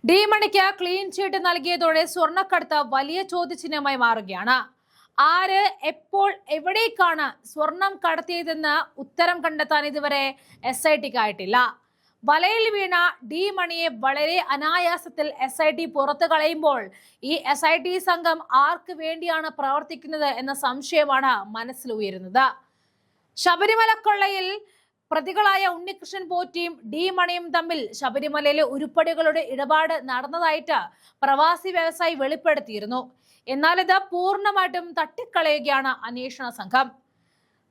D മണിക്ക് clean ചീട്ട് നൽകിയതോടെ സ്വർണ്ണക്കടത്ത് വലിയ ചോദ്യചിഹ്നമായി മാറുകയാണ്. ആര് എപ്പോൾ എവിടേക്കാണ് സ്വർണം കടത്തിയതെന്ന് ഉത്തരം കണ്ടെത്താൻ ഇതുവരെ SITക്ക് ആയിട്ടില്ല. വലയിൽ വീണ ഡി മണിയെ വളരെ അനായാസത്തിൽ SIT പുറത്തു കളയുമ്പോൾ ഈ SIT സംഘം ആർക്ക് വേണ്ടിയാണ് പ്രവർത്തിക്കുന്നത് എന്ന സംശയമാണ് മനസ്സിൽ ഉയരുന്നത്. ശബരിമല കൊള്ളയിൽ പ്രതികളായ ഉണ്ണികൃഷ്ണൻ പോറ്റിയും ഡി മണിയും തമ്മിൽ ശബരിമലയിലെ ഉരുപ്പടികളുടെ ഇടപാട് നടന്നതായിട്ട് പ്രവാസി വ്യവസായി വെളിപ്പെടുത്തിയിരുന്നു. എന്നാൽ ഇത് പൂർണ്ണമായിട്ടും തട്ടിക്കളയുകയാണ് അന്വേഷണ സംഘം.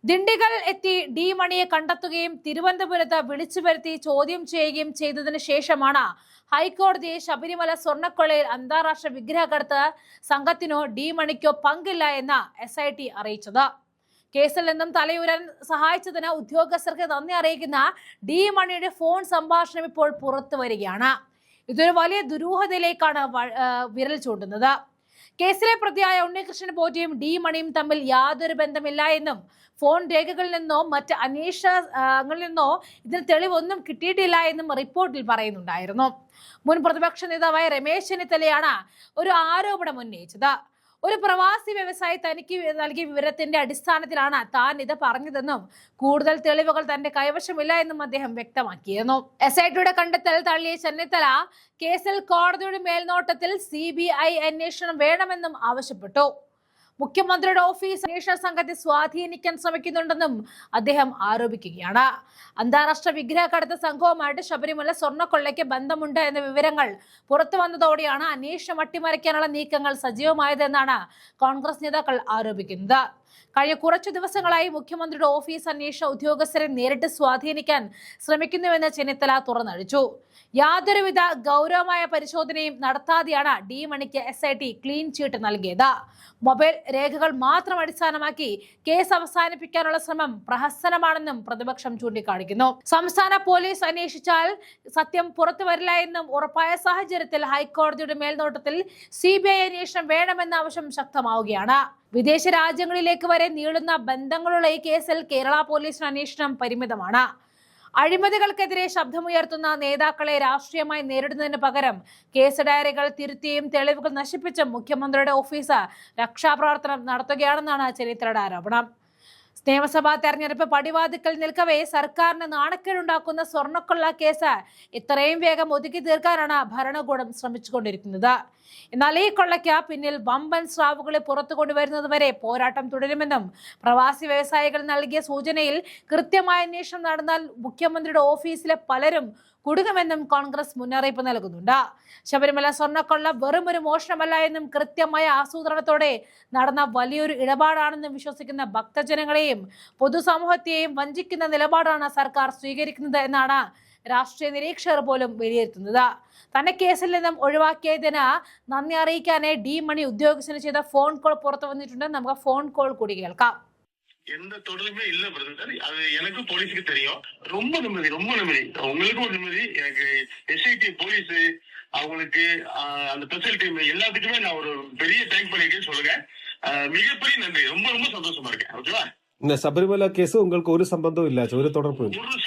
ദിണ്ടിഗൽ എത്തി ഡി മണിയെ കണ്ടെത്തുകയും തിരുവനന്തപുരത്ത് വിളിച്ചു വരുത്തി ചോദ്യം ചെയ്യുകയും ചെയ്തതിനു ശേഷമാണ് ഹൈക്കോടതിയെ ശബരിമല സ്വർണ്ണക്കൊള്ളയിൽ അന്താരാഷ്ട്ര വിഗ്രഹക്കടത്ത് സംഘത്തിനോ ഡി മണിക്കോ പങ്കില്ല എന്ന് SIT അറിയിച്ചത്. കേസിൽ നിന്നും തലയുരാൻ സഹായിച്ചതിന് ഉദ്യോഗസ്ഥർക്ക് നന്ദി അറിയിക്കുന്ന ഡി മണിയുടെ ഫോൺ സംഭാഷണം ഇപ്പോൾ പുറത്തു വരികയാണ്. ഇതൊരു വലിയ ദുരൂഹതയിലേക്കാണ് വിരൽ ചൂണ്ടുന്നത്. കേസിലെ പ്രതിയായ ഉണ്ണികൃഷ്ണൻ പോറ്റിയും ഡി മണിയും തമ്മിൽ യാതൊരു ബന്ധമില്ല എന്നും ഫോൺ രേഖകളിൽ നിന്നോ മറ്റ് അന്വേഷണങ്ങളിൽ നിന്നോ ഇതിന് തെളിവൊന്നും കിട്ടിയിട്ടില്ല എന്നും റിപ്പോർട്ടിൽ പറയുന്നുണ്ടായിരുന്നു. മുൻ പ്രതിപക്ഷ നേതാവായ രമേശ് ചെന്നിത്തലയാണ് ഒരു ആരോപണം ഉന്നയിച്ചത്. ഒരു പ്രവാസി വ്യവസായി തനിക്ക് നൽകിയ വിവരത്തിന്റെ അടിസ്ഥാനത്തിലാണ് താൻ ഇത് പറഞ്ഞതെന്നും കൂടുതൽ തെളിവുകൾ തന്റെ കൈവശമില്ല എന്നും അദ്ദേഹം വ്യക്തമാക്കിയിരുന്നു. SITയുടെ കണ്ടെത്തൽ തള്ളിയ ചെന്നിത്തല കേസിൽ കോടതിയുടെ മേൽനോട്ടത്തിൽ CBI അന്വേഷണം വേണമെന്നും ആവശ്യപ്പെട്ടു. മുഖ്യമന്ത്രിയുടെ ഓഫീസ് അന്വേഷണ സംഘത്തെ സ്വാധീനിക്കാൻ ശ്രമിക്കുന്നുണ്ടെന്നും അദ്ദേഹം ആരോപിക്കുകയാണ്. അന്താരാഷ്ട്ര വിഗ്രഹക്കടത്ത് സംഘവുമായിട്ട് ശബരിമല സ്വർണ്ണക്കൊള്ളയ്ക്ക് ബന്ധമുണ്ട് എന്ന വിവരങ്ങൾ പുറത്തു വന്നതോടെയാണ് അന്വേഷണം അട്ടിമറിക്കാനുള്ള നീക്കങ്ങൾ സജീവമായതെന്നാണ് കോൺഗ്രസ് നേതാക്കൾ ആരോപിക്കുന്നത്. കഴിഞ്ഞ കുറച്ചു ദിവസങ്ങളായി മുഖ്യമന്ത്രിയുടെ ഓഫീസ് അന്വേഷണ ഉദ്യോഗസ്ഥരെ നേരിട്ട് സ്വാധീനിക്കാൻ ശ്രമിക്കുന്നുവെന്ന് ചെന്നിത്തല തുറന്നടിച്ചു. യാതൊരുവിധ ഗൗരവമായ പരിശോധനയും നടത്താതെയാണ് ഡി മണിക്ക് SIT ക്ലീൻ ചീട്ട് നൽകിയത്. മൊബൈൽ രേഖകൾ മാത്രം അടിസ്ഥാനമാക്കി കേസ് അവസാനിപ്പിക്കാനുള്ള ശ്രമം പ്രഹസനമാണെന്നും പ്രതിപക്ഷം ചൂണ്ടിക്കാണിക്കുന്നു. സംസ്ഥാന പോലീസ് അന്വേഷിച്ചാൽ സത്യം പുറത്തു വരില്ല എന്നും ഉറപ്പായ സാഹചര്യത്തിൽ ഹൈക്കോടതിയുടെ മേൽനോട്ടത്തിൽ CBI അന്വേഷണം വേണമെന്ന ആവശ്യം ശക്തമാവുകയാണ്. വിദേശ രാജ്യങ്ങളിലേക്ക് വരെ നീളുന്ന ബന്ധങ്ങളുള്ള ഈ കേസിൽ കേരള പോലീസിന് അന്വേഷണം പരിമിതമാണ്. അഴിമതികൾക്കെതിരെ ശബ്ദമുയർത്തുന്ന നേതാക്കളെ രാഷ്ട്രീയമായി നേരിടുന്നതിന് പകരം കേസ് ഡയറികൾ തിരുത്തിയും തെളിവുകൾ നശിപ്പിച്ചും മുഖ്യമന്ത്രിയുടെ ഓഫീസ് രക്ഷാപ്രവർത്തനം നടത്തുകയാണെന്നാണ് ചെന്നിത്തലയുടെ ആരോപണം. നിയമസഭാ തെരഞ്ഞെടുപ്പ് പടിവാതിക്കൽ നിൽക്കവേ സർക്കാരിന് നാണക്കേടുണ്ടാക്കുന്ന സ്വർണ്ണക്കൊള്ള കേസ് ഇത്രയും വേഗം ഒതുക്കി തീർക്കാനാണ് ഭരണകൂടം ശ്രമിച്ചുകൊണ്ടിരിക്കുന്നത്. എന്നാൽ ഈ കൊള്ളയ്ക്ക് പിന്നിൽ വമ്പൻ സ്രാവുകളെ പുറത്തു കൊണ്ടുവരുന്നതുവരെ പോരാട്ടം തുടരുമെന്നും പ്രവാസി വ്യവസായികൾ നൽകിയ സൂചനയിൽ കൃത്യമായ അന്വേഷണം നടന്നാൽ മുഖ്യമന്ത്രിയുടെ ഓഫീസിലെ പലരും കുടുങ്ങുമെന്നും കോൺഗ്രസ് മുന്നറിയിപ്പ് നൽകുന്നുണ്ട്. ശബരിമല സ്വർണ്ണക്കൊള്ള വെറും ഒരു മോഷണമല്ല എന്നും കൃത്യമായ ആസൂത്രണത്തോടെ നടന്ന വലിയൊരു ഇടപാടാണെന്നും വിശ്വസിക്കുന്ന ഭക്തജനങ്ങളെയും പൊതുസമൂഹത്തെയും വഞ്ചിക്കുന്ന നിലപാടാണ് സർക്കാർ സ്വീകരിക്കുന്നത് എന്നാണ് രാഷ്ട്രീയ നിരീക്ഷകർ പോലും വിലയിരുത്തുന്നത്. തന്നെ കേസിൽ നിന്നും ഒഴിവാക്കിയതിന് നന്ദി അറിയിക്കാനേ ഡി മണി ഉദ്യോഗസ്ഥന് ചെയ്ത ഫോൺ കോൾ പുറത്തു വന്നിട്ടുണ്ട്. നമുക്ക് ഫോൺ കോൾ കൂടി കേൾക്കാം. எந்த தொடர்புமே இல்ல பிரதர். அது எனக்கு போலீஸுக்கு தெரியும். ரொம்ப நிம்மதி உங்களுக்கும் நிம்மதி. எனக்கு SIT போலீஸ் அவங்களுக்கு அந்த ஸ்பெஷல் டீம் எல்லாத்துக்குமே நான் ஒரு பெரிய தேங்க் பண்ணிருக்கேன்னு சொல்லுங்க. மிகப்பெரிய நன்றி. ரொம்ப சந்தோஷமா இருக்கேன். ஓகேவா? இந்த சபரிமலை கேஸ் உங்களுக்கு ஒரு சம்பந்தம் இல்ல, ஒரு தொடர்பு ஒரு